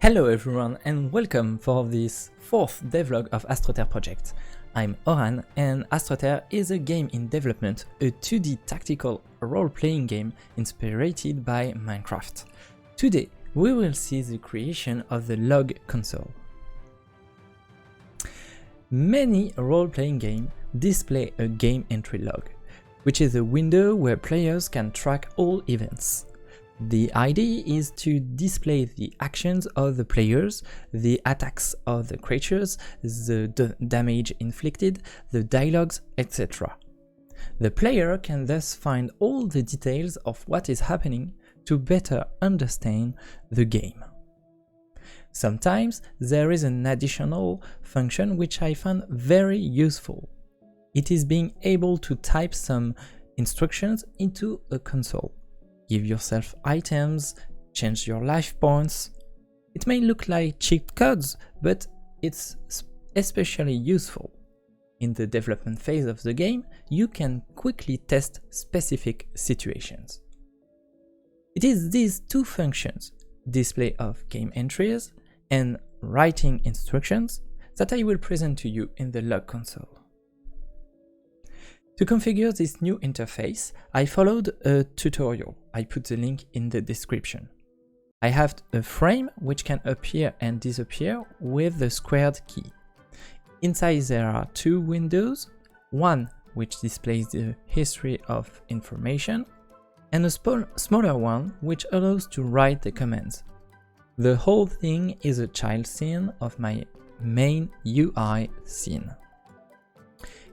Hello everyone and welcome for this fourth devlog of Astreterre project. I'm OraNN and Astreterre is a game in development, a 2D tactical role-playing game inspired by Minecraft. Today we will see the creation of the log console. Many role-playing games display a game entry log, which is a window where players can track all events. The idea is to display the actions of the players, the attacks of the creatures, the damage inflicted, the dialogues, etc. The player can thus find all the details of what is happening to better understand the game. Sometimes there is an additional function which I find very useful. It is being able to type some instructions into a console. Give yourself items, change your life points. It may look like cheat codes, but it's especially useful. In the development phase of the game, you can quickly test specific situations. It is these two functions, display of game entries and writing instructions, that I will present to you in the log console. To configure this new interface, I followed a tutorial. I put the link in the description. I have a frame which can appear and disappear with the squared key. Inside there are two windows, one which displays the history of information, and a smaller one which allows to write the commands. The whole thing is a child scene of my main UI scene.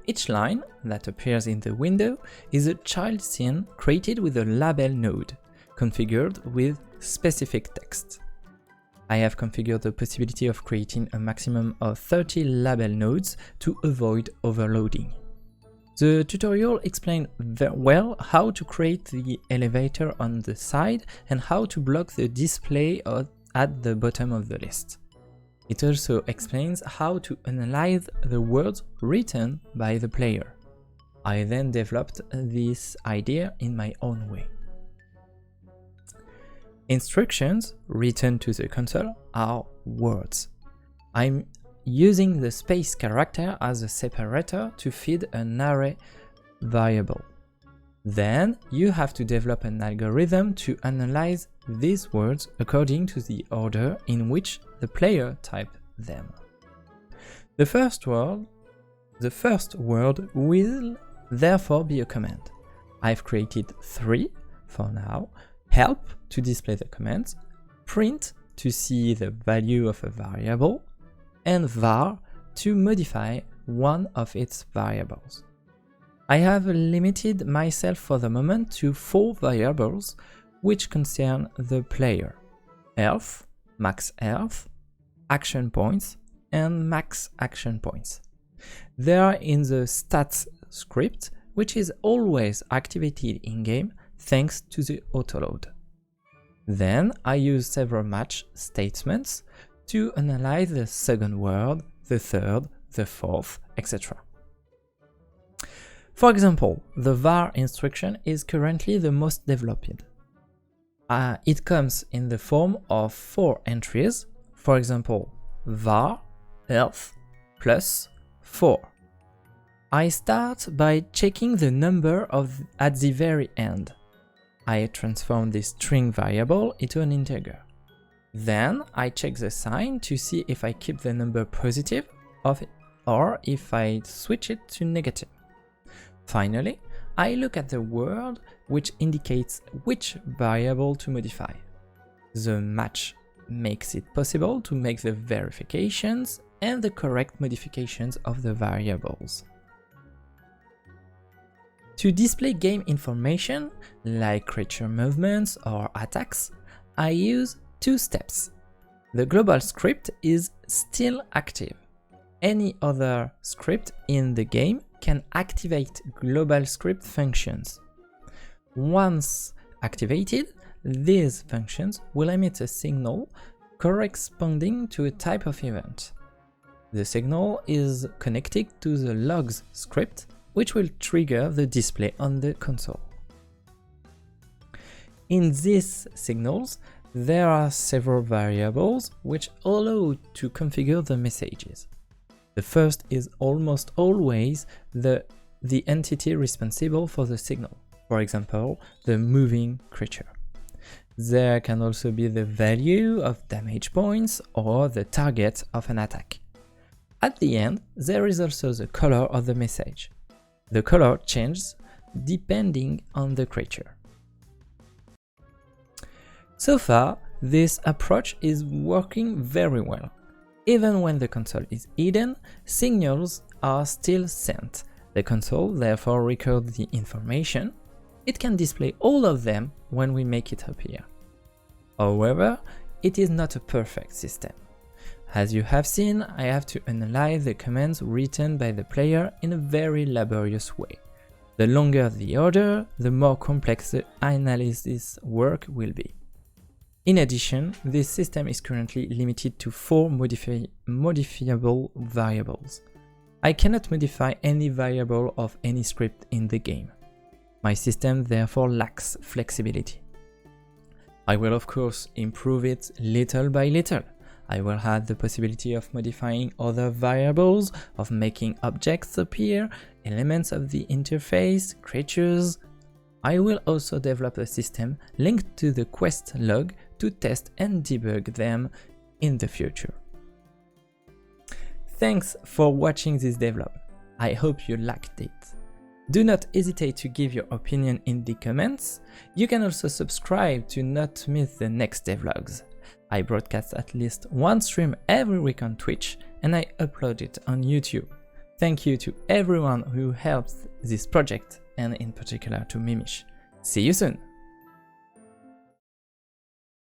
Each line that appears in the window is a child scene created with a label node, configured with specific text. I have configured the possibility of creating a maximum of 30 label nodes to avoid overloading. The tutorial explained very well how to create the elevator on the side and how to block the display at the bottom of the list. It also explains how to analyze the words written by the player. I then developed this idea in my own way. Instructions written to the console are words. I'm using the space character as a separator to feed an array variable. Then you have to develop an algorithm to analyze these words according to the order in which the player typed them. The first word will therefore be a command. I've created 3 for now: help to display the commands, print to see the value of a variable, and var to modify one of its variables. I have limited myself for the moment to 4 variables which concern the player: health, max health, action points, and max action points. They are in the stats script, which is always activated in-game thanks to the autoload. Then I use several match statements to analyze the second word, the third, the fourth, etc. For example, the var instruction is currently the most developed. It comes in the form of 4 entries, for example, var health plus 4. I start by checking the number at the very end. I transform this string variable into an integer. Then I check the sign to see if I keep the number positive or if I switch it to negative. Finally, I look at the word which indicates which variable to modify. The match makes it possible to make the verifications and the correct modifications of the variables. To display game information, like creature movements or attacks, I use 2 steps. The global script is still active. Any other script in the game can activate global script functions. Once activated, these functions will emit a signal corresponding to a type of event. The signal is connected to the logs script, which will trigger the display on the console. In these signals, There are several variables which allow to configure the messages. The first is almost always the entity responsible for the signal, for example, the moving creature. There can also be the value of damage points or the target of an attack. At the end, there is also the color of the message. The color changes depending on the creature. So far, this approach is working very well. Even when the console is hidden, signals are still sent. The console therefore records the information. It can display all of them when we make it appear. However, it is not a perfect system. As you have seen, I have to analyze the commands written by the player in a very laborious way. The longer the order, the more complex the analysis work will be. In addition, this system is currently limited to 4 modifiable variables. I cannot modify any variable of any script in the game. My system therefore lacks flexibility. I will of course improve it little by little. I will have the possibility of modifying other variables, of making objects appear, elements of the interface, creatures. I will also develop a system linked to the quest log to test and debug them in the future. Thanks for watching this devlog. I hope you liked it. Do not hesitate to give your opinion in the comments. You can also subscribe to not miss the next devlogs. I broadcast at least one stream every week on Twitch and I upload it on YouTube. Thank you to everyone who helped this project and in particular to Mimish. See you soon!